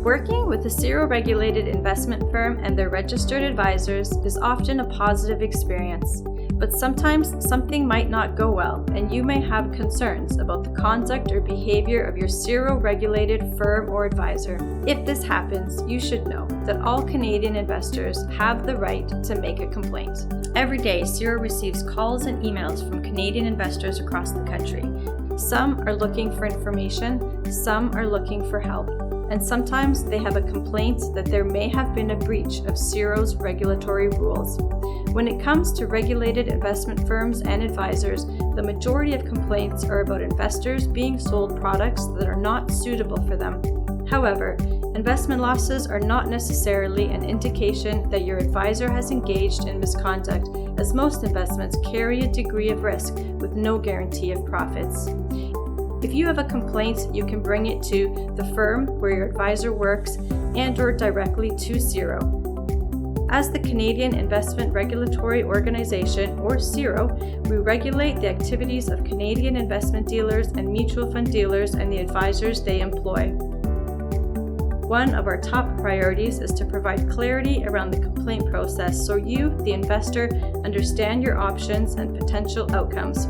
Working with a CIRO-regulated investment firm and their registered advisors is often a positive experience, but sometimes something might not go well and you may have concerns about the conduct or behavior of your CIRO-regulated firm or advisor. If this happens, you should know that all Canadian investors have the right to make a complaint. Every day, CIRO receives calls and emails from Canadian investors across the country. Some are looking for information, some are looking for help, and sometimes they have a complaint that there may have been a breach of CIRO's regulatory rules. When it comes to regulated investment firms and advisors, the majority of complaints are about investors being sold products that are not suitable for them. However, investment losses are not necessarily an indication that your advisor has engaged in misconduct, as most investments carry a degree of risk with no guarantee of profits. If you have a complaint, you can bring it to the firm where your advisor works and/or directly to CIRO. As the Canadian Investment Regulatory Organization, or CIRO, we regulate the activities of Canadian investment dealers and mutual fund dealers and the advisors they employ. One of our top priorities is to provide clarity around the complaint process so you, the investor, understand your options and potential outcomes.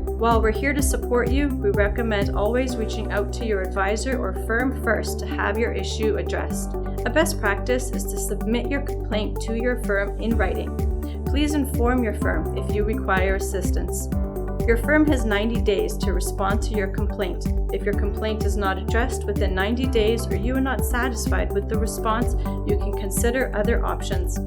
While we're here to support you, we recommend always reaching out to your advisor or firm first to have your issue addressed. A best practice is to submit your complaint to your firm in writing. Please inform your firm if you require assistance. Your firm has 90 days to respond to your complaint. If your complaint is not addressed within 90 days or you are not satisfied with the response, you can consider other options.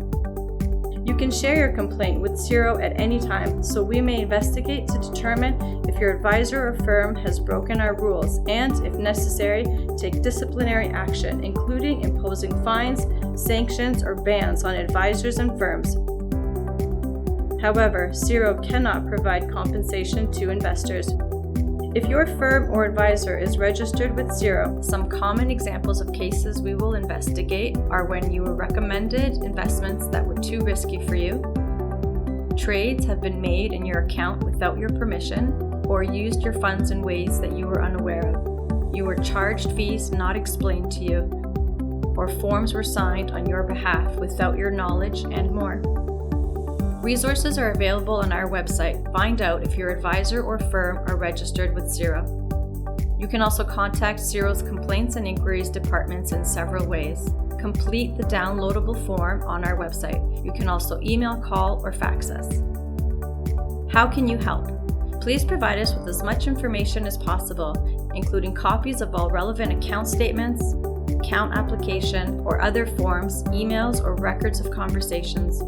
You can share your complaint with CIRO at any time, so we may investigate to determine if your advisor or firm has broken our rules and, if necessary, take disciplinary action, including imposing fines, sanctions, or bans on advisors and firms. However, CIRO cannot provide compensation to investors. If your firm or advisor is registered with CIRO, some common examples of cases we will investigate are when you were recommended investments that were too risky for you, trades have been made in your account without your permission, or used your funds in ways that you were unaware of, you were charged fees not explained to you, or forms were signed on your behalf without your knowledge, and more. Resources are available on our website. Find out if your advisor or firm are registered with CIRO. You can also contact CIRO's Complaints and Inquiries departments in several ways. Complete the downloadable form on our website. You can also email, call, or fax us. How can you help? Please provide us with as much information as possible, including copies of all relevant account statements, account application, or other forms, emails, or records of conversations.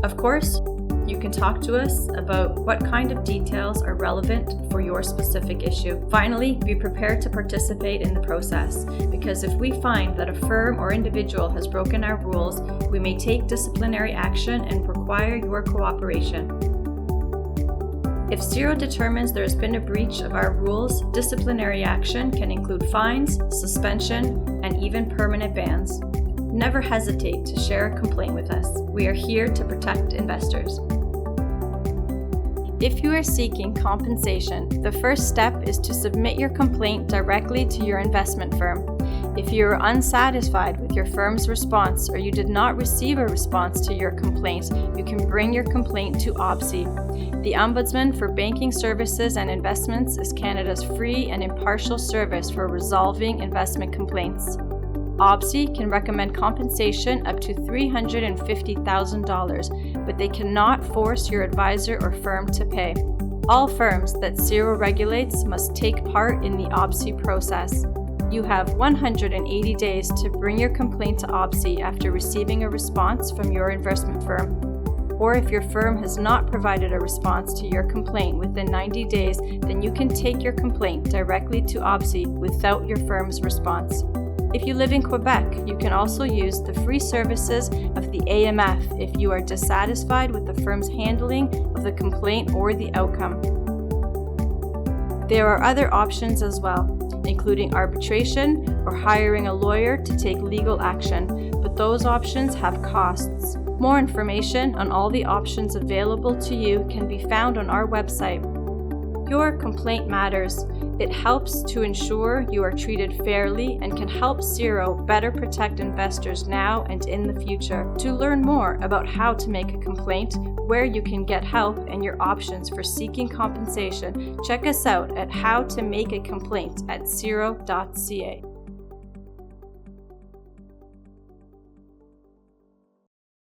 Of course, you can talk to us about what kind of details are relevant for your specific issue. Finally, be prepared to participate in the process, because if we find that a firm or individual has broken our rules, we may take disciplinary action and require your cooperation. If CIRO determines there has been a breach of our rules, disciplinary action can include fines, suspension, and even permanent bans. Never hesitate to share a complaint with us. We are here to protect investors. If you are seeking compensation, the first step is to submit your complaint directly to your investment firm. If you are unsatisfied with your firm's response or you did not receive a response to your complaint, you can bring your complaint to OCRI. The Ombudsman for Banking Services and Investments is Canada's free and impartial service for resolving investment complaints. OCRI can recommend compensation up to $350,000, but they cannot force your advisor or firm to pay. All firms that CIRO regulates must take part in the OCRI process. You have 180 days to bring your complaint to OCRI after receiving a response from your investment firm. Or if your firm has not provided a response to your complaint within 90 days, then you can take your complaint directly to OCRI without your firm's response. If you live in Quebec, you can also use the free services of the AMF if you are dissatisfied with the firm's handling of the complaint or the outcome. There are other options as well, including arbitration or hiring a lawyer to take legal action, but those options have costs. More information on all the options available to you can be found on our website. Your complaint matters. It helps to ensure you are treated fairly and can help CIRO better protect investors now and in the future. To learn more about how to make a complaint, where you can get help, and your options for seeking compensation, check us out at How to Make a Complaint at CIRO.ca.